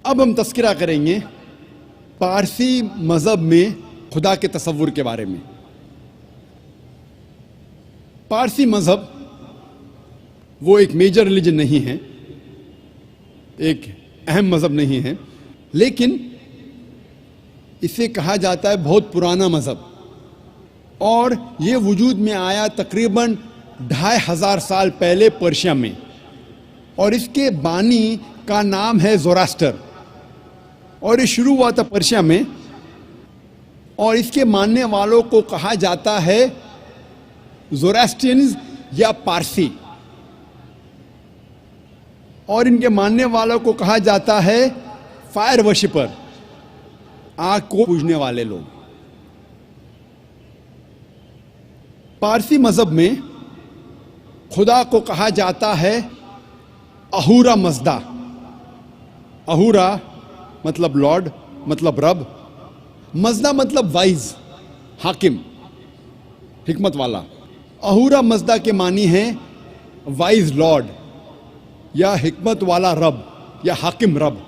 अब हम तस्करा करेंगे पारसी मज़हब में खुदा के तसव्वुर के बारे में। पारसी मज़हब वो एक मेजर रिलीजन नहीं है, एक अहम मज़हब नहीं है, लेकिन इसे कहा जाता है बहुत पुराना मज़हब, और ये वजूद में आया तकरीबन 2500 साल पहले पर्शिया में, और इसके बानी का नाम है ज़ोरास्टर, और ये शुरू हुआ था पर्शिया में, और इसके मानने वालों को कहा जाता है ज़ोरास्ट्रियंस या पारसी, और इनके मानने वालों को कहा जाता है फायर वर्शिपर, आग को पूजने वाले लोग। पारसी मज़हब में खुदा को कहा जाता है अहूरा मज़दा। अहूरा मतलब लॉर्ड, मतलब रब, मज़दा मतलब वाइज, हाकिम, हिकमत वाला। अहूरा मज़दा के मानी है वाइज लॉर्ड या हिकमत वाला रब या हाकिम रब।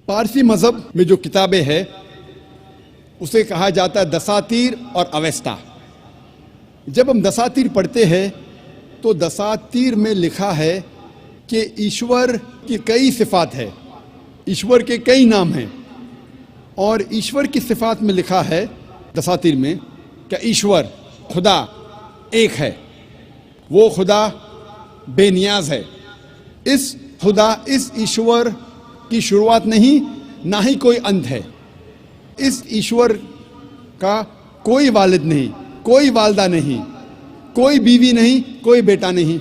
पारसी मज़हब में जो किताबें हैं उसे कहा जाता है दसातीर और अवेस्ता। जब हम दसातीर पढ़ते हैं तो दसातीर में लिखा है कि ईश्वर की कई सिफात है, ईश्वर के कई नाम हैं, और ईश्वर की सिफात में लिखा है दसातीर में कि ईश्वर खुदा एक है, वो खुदा बेनियाज है। इस खुदा, इस ईश्वर की शुरुआत नहीं, ना ही कोई अंत है। इस ईश्वर का कोई वालिद नहीं, कोई वालदा नहीं, कोई बीवी नहीं, कोई बेटा नहीं,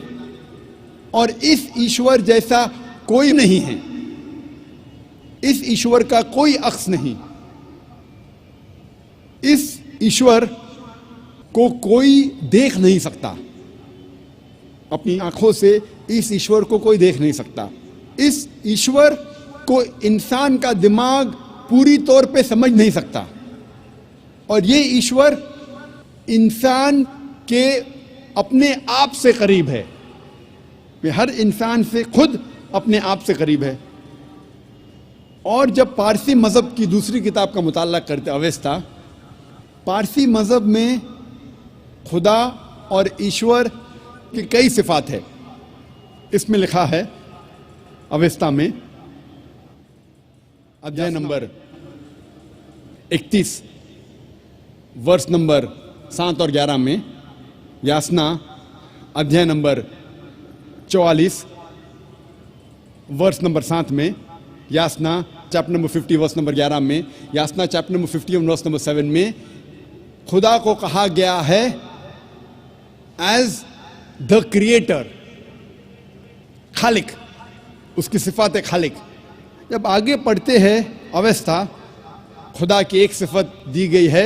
और इस ईश्वर जैसा कोई नहीं है। इस ईश्वर का कोई अक्स नहीं। इस ईश्वर को कोई देख नहीं सकता, अपनी आंखों से इस ईश्वर को कोई देख नहीं सकता। इस ईश्वर को इंसान का दिमाग पूरी तौर पे समझ नहीं सकता, और ये ईश्वर इंसान के अपने आप से करीब है, हर इंसान से खुद अपने आप से करीब है। और जब पारसी मज़हब की दूसरी किताब का मुताला करते अवेस्ता, पारसी मज़हब में खुदा और ईश्वर की कई सिफात है। इसमें लिखा है अवेस्ता में अध्याय नंबर 31 वर्ष नंबर 7 और 11 में, यासना अध्याय नंबर 44 वर्ष नंबर 7 में, यासना चैप्टर नंबर 50 वर्ष नंबर 11 में, यासना चैप्टर नंबर 51 वर्ष नंबर 7 में खुदा को कहा गया है एज द क्रिएटर, खालिक, उसकी सिफात है खालिक। जब आगे पढ़ते हैं अवेस्ता, खुदा की एक सिफत दी गई है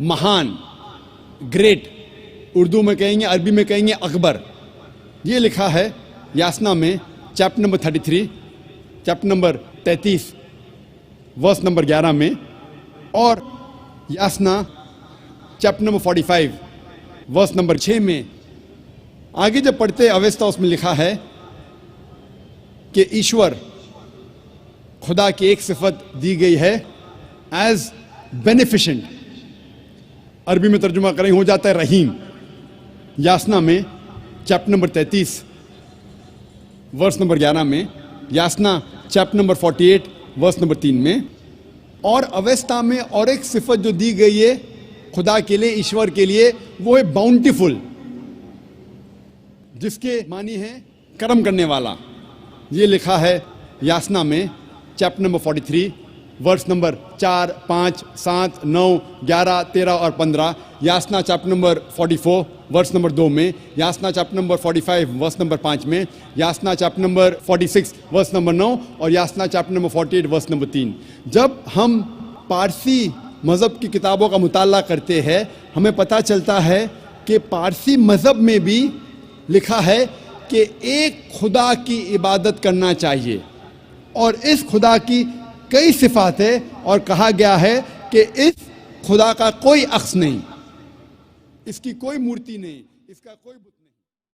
महान, ग्रेट, उर्दू में कहेंगे, अरबी में कहेंगे अकबर। ये लिखा है यासना में chapter number 33, chapter number 33 verse number 11 में, और Yasna chapter number 45 verse number 6 में। आगे जब पढ़ते अवेस्ता, उसमें लिखा है कि ईश्वर, खुदा की एक सिफत दी गई है एज बेनिफिशेंट, अरबी में तर्जुमा करें हो जाता है रहीम। यासना में चैप्टर नंबर 33 वर्स नंबर 11 में, यासना चैप्टर नंबर 48 वर्स नंबर 3 में, और अवेस्ता में और एक सिफत जो दी गई है खुदा के लिए, ईश्वर के लिए, वो है बाउंटीफुल, जिसके मानी है कर्म करने वाला। ये लिखा है यासना में चैप्टर नंबर 43 वर्स नंबर 4, 5, 7, 9, 11, 13 और 15, यासना चैप्टर नंबर 44 वर्स नंबर 2 में, यासना चैप्टर नंबर 45 वर्स नंबर 5 में, यासना चैप्टर नंबर 46 वर्स नंबर 9, और Yasna chapter number 48 verse number 3। जब हम पारसी मज़हब की किताबों का मुताला करते हैं, हमें पता चलता है कि पारसी मज़हब में भी लिखा है कि एक खुदा की इबादत करना चाहिए, और इस खुदा की कई सिफात है, और कहा गया है कि इस खुदा का कोई अक्स नहीं, इसकी कोई मूर्ति नहीं, इसका कोई